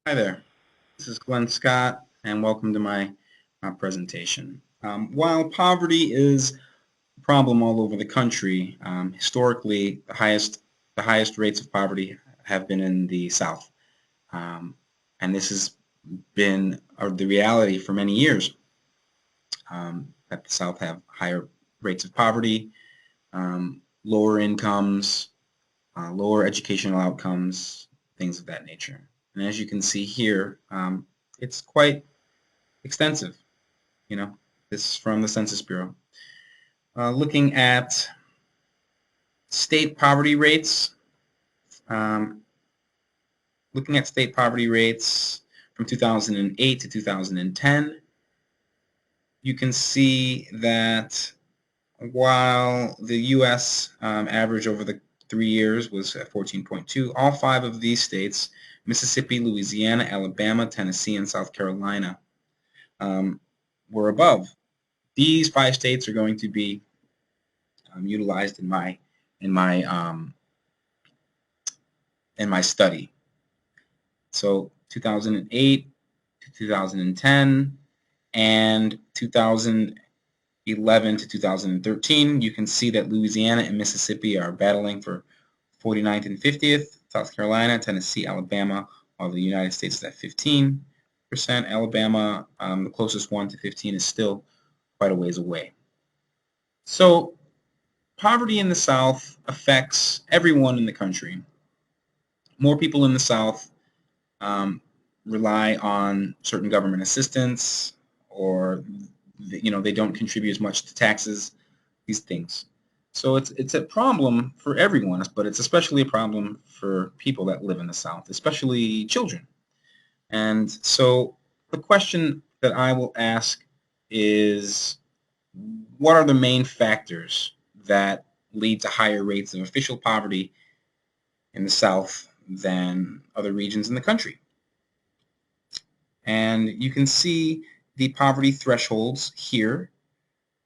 Hi there, this is Glenn Scott, and welcome to my presentation. While poverty is a problem all over the country, historically the highest rates of poverty have been in the South, um, and this has been the reality for many years. That the South have higher rates of poverty, lower incomes, lower educational outcomes, things of that nature. And as you can see here, it's quite extensive. You know, this is from the Census Bureau. Looking at state poverty rates, um, looking at state poverty rates from 2008 to 2010, you can see that while the U.S. Average over the 3 years was at 14.2, all five of these states, Mississippi, Louisiana, Alabama, Tennessee, and South Carolina, um, were above. These five states are going to be utilized in my um, in my study. So 2008 to 2010 and 2011 to 2013, you can see that Louisiana and Mississippi are battling for 49th and 50th, South Carolina, Tennessee, Alabama, while the United States is at 15%. Alabama, the closest one to 15, is still quite a ways away. So poverty in the South affects everyone in the country. More people in the South um, rely on certain government assistance, or they don't contribute as much to taxes, these things. So it's a problem for everyone, but it's especially a problem for people that live in the South, especially children. And so the question that I will ask is, what are the main factors that lead to higher rates of official poverty in the South than other regions in the country? And you can see the poverty thresholds here.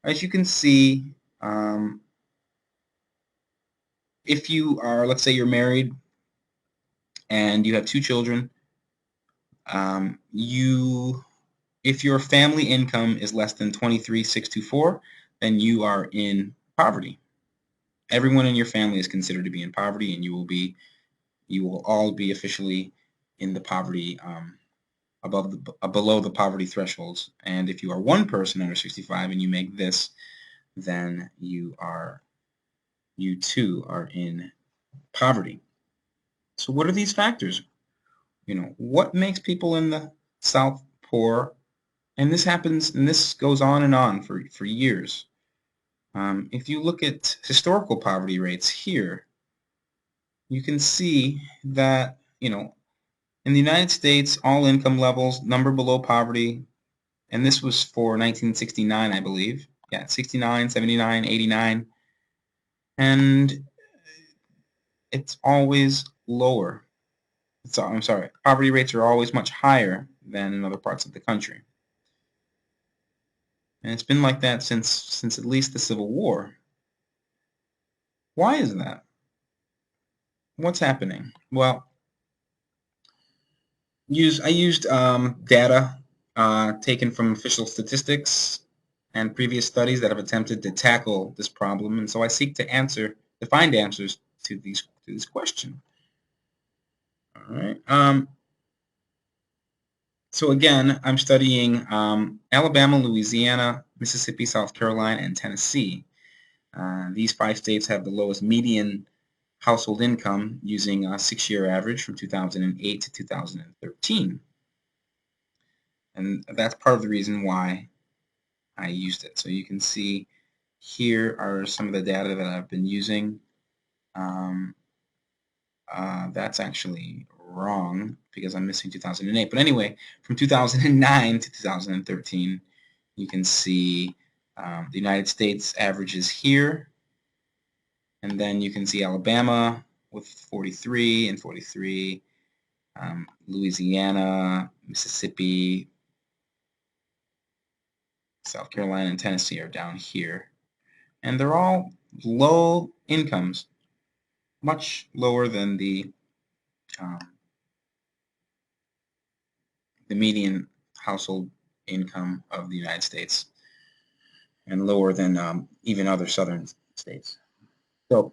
As you can see, if you are, let's say you're married and you have two children, you if your family income is less than 23,624, then you are in poverty. Everyone in your family is considered to be in poverty, and you will all be officially in the poverty, below the poverty thresholds. And if you are one person under 65 and you make this, then you too are in poverty. So what are these factors? What makes people in the South poor? And this happens, and this goes on for years. If you look at historical poverty rates here, you can see that, in the United States, all income levels, number below poverty, and this was for 1969, I believe. Yeah, 69, 79, 89. And it's always lower. I'm sorry, poverty rates are always much higher than in other parts of the country. And it's been like that since at least the Civil War. Why is that? What's happening? Well, I used data taken from official statistics and previous studies that have attempted to tackle this problem, and so I seek to find answers to this question. All right. So again, I'm studying Alabama, Louisiana, Mississippi, South Carolina, and Tennessee. These five states have the lowest median household income using a 6-year average from 2008 to 2013. And that's part of the reason why I used it. So you can see here are some of the data that I've been using. Um, that's actually wrong because I'm missing 2008. But anyway, from 2009 to 2013, you can see the United States averages here. And then you can see Alabama with 43 and 43, Louisiana, Mississippi, South Carolina, and Tennessee are down here. And they're all low incomes, much lower than the um, the median household income of the United States, and lower than even other southern states. So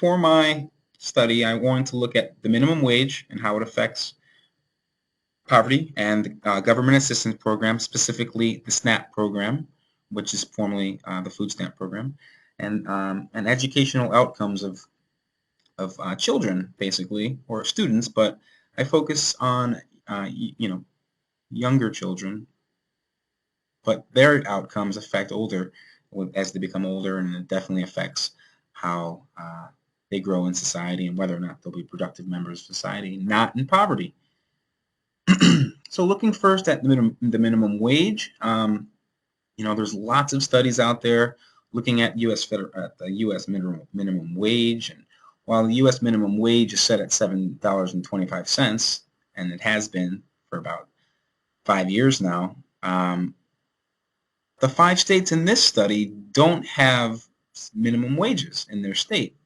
for my study, I wanted to look at the minimum wage and how it affects poverty, and government assistance programs, specifically the SNAP program, which is formerly the food stamp program, and educational outcomes of children, basically, or students. But I focus on younger children, but their outcomes affect older as they become older, and it definitely affects how they grow in society and whether or not they'll be productive members of society, not in poverty. So looking first at the minimum wage, there's lots of studies out there looking at the U.S. minimum wage, and while the U.S. minimum wage is set at $7.25, and it has been for about 5 years now, the 5 states in this study don't have minimum wages in their state.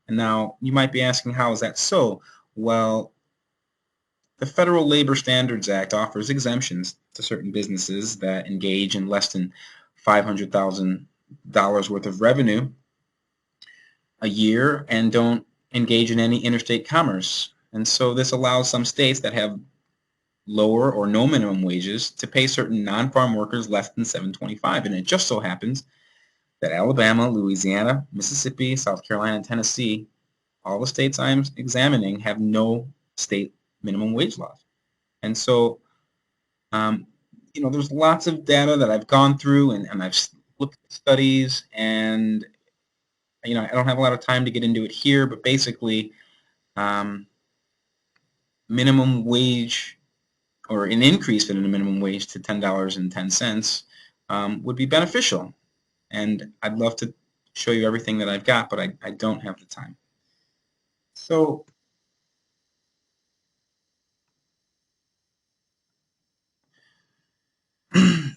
And now you might be asking, how is that so? Well, the Federal Labor Standards Act offers exemptions to certain businesses that engage in less than $500,000 worth of revenue a year and don't engage in any interstate commerce. And so this allows some states that have lower or no minimum wages to pay certain non-farm workers less than $7.25. And it just so happens that Alabama, Louisiana, Mississippi, South Carolina, and Tennessee, all the states I'm examining, have no state minimum wage laws. And so, there's lots of data that I've gone through, and I've looked at studies, and, I don't have a lot of time to get into it here, but basically, minimum wage, or an increase in the minimum wage to $10.10 would be beneficial. And I'd love to show you everything that I've got, but I don't have the time. So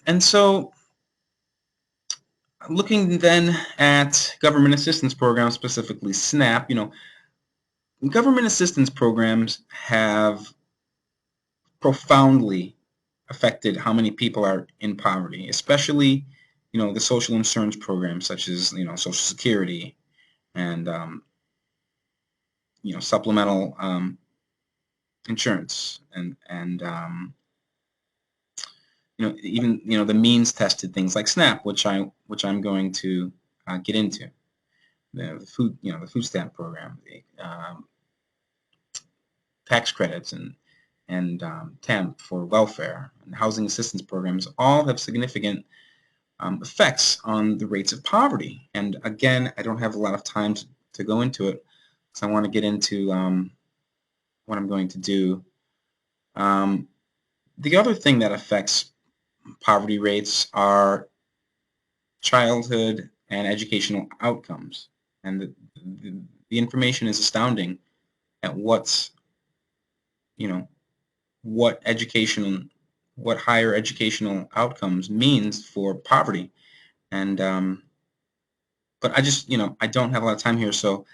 and so looking then at government assistance programs, specifically SNAP, government assistance programs have profoundly affected how many people are in poverty, especially, the social insurance programs such as, Social Security and, supplemental insurance and even the means tested things like SNAP, which I'm going to get into, the food stamp program, the tax credits and TAMP for welfare and housing assistance programs all have significant effects on the rates of poverty. And again, I don't have a lot of time to go into it because I want to get into what I'm going to do. The other thing that affects poverty rates are childhood and educational outcomes. And the information is astounding at what higher educational outcomes means for poverty. And but I just, I don't have a lot of time here, so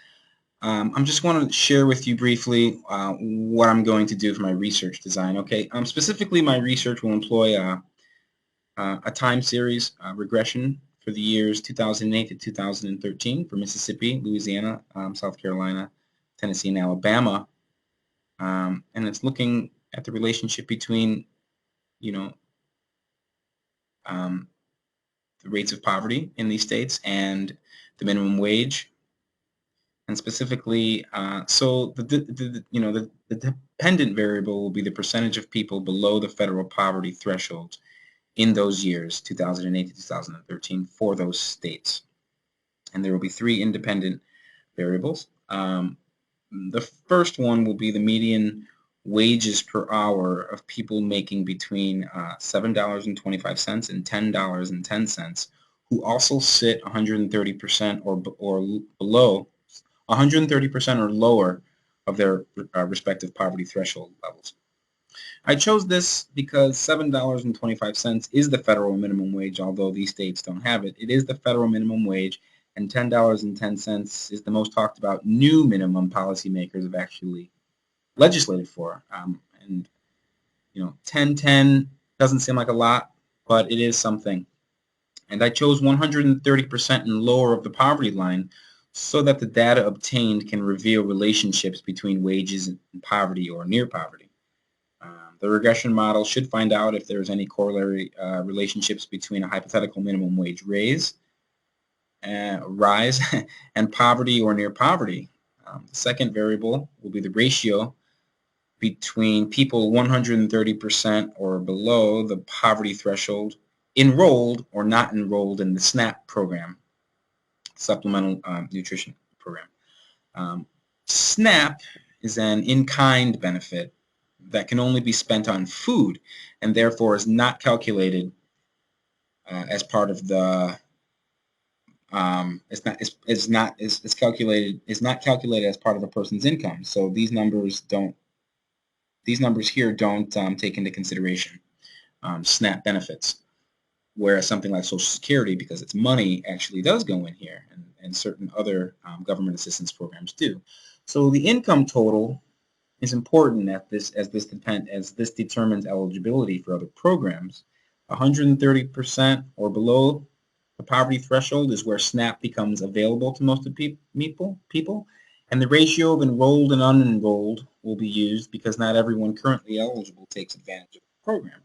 I'm just want to share with you briefly what I'm going to do for my research design. Okay, specifically, my research will employ a time series regression for the years 2008 to 2013 for Mississippi, Louisiana, South Carolina, Tennessee, and Alabama. And it's looking at the relationship between, the rates of poverty in these states and the minimum wage. And specifically, so the dependent variable will be the percentage of people below the federal poverty threshold in those years, 2008 to 2013, for those states. And there will be 3 independent variables. The first one will be the median wages per hour of people making between $7.25 and $10.10, who also sit 130% or below, 130% or lower of their respective poverty threshold levels. I chose this because $7.25 is the federal minimum wage, although these states don't have it. It is the federal minimum wage, and $10.10 is the most talked about new minimum policymakers have actually legislated for. And 10-10 doesn't seem like a lot, but it is something. And I chose 130% and lower of the poverty line so that the data obtained can reveal relationships between wages and poverty or near poverty. The regression model should find out if there's any corollary relationships between a hypothetical minimum wage rise and poverty or near poverty. The second variable will be the ratio between people 130% or below the poverty threshold enrolled or not enrolled in the SNAP program, Supplemental Nutrition Program. SNAP is an in-kind benefit that can only be spent on food and therefore is not calculated as part of the it's not calculated as part of a person's income. So these numbers here don't take into consideration SNAP benefits, whereas something like Social Security, because it's money, actually does go in here, and certain other government assistance programs do. So the income total is important as this determines eligibility for other programs. 130% or below the poverty threshold is where SNAP becomes available to most of people, and the ratio of enrolled and unenrolled will be used because not everyone currently eligible takes advantage of the program.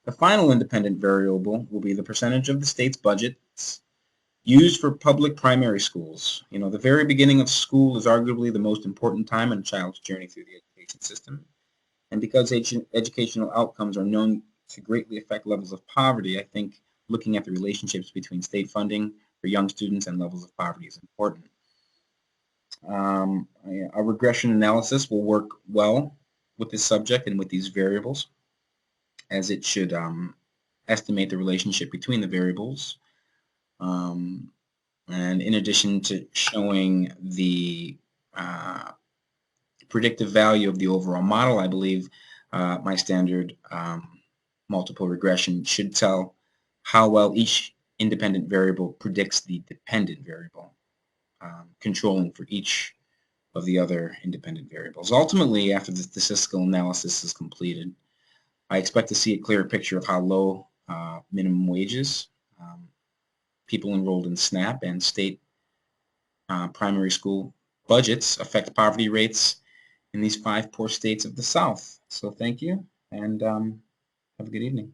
The final independent variable will be the percentage of the state's budgets used for public primary schools. The very beginning of school is arguably the most important time in a child's journey through the education system. And because educational outcomes are known to greatly affect levels of poverty, I think looking at the relationships between state funding for young students and levels of poverty is important. A regression analysis will work well with this subject and with these variables, as it should estimate the relationship between the variables. And in addition to showing the predictive value of the overall model, I believe my standard multiple regression should tell how well each independent variable predicts the dependent variable, controlling for each of the other independent variables. Ultimately, after the statistical analysis is completed, I expect to see a clearer picture of how low minimum wages, people enrolled in SNAP, and state primary school budgets affect poverty rates in these 5 poor states of the South. So thank you, and have a good evening.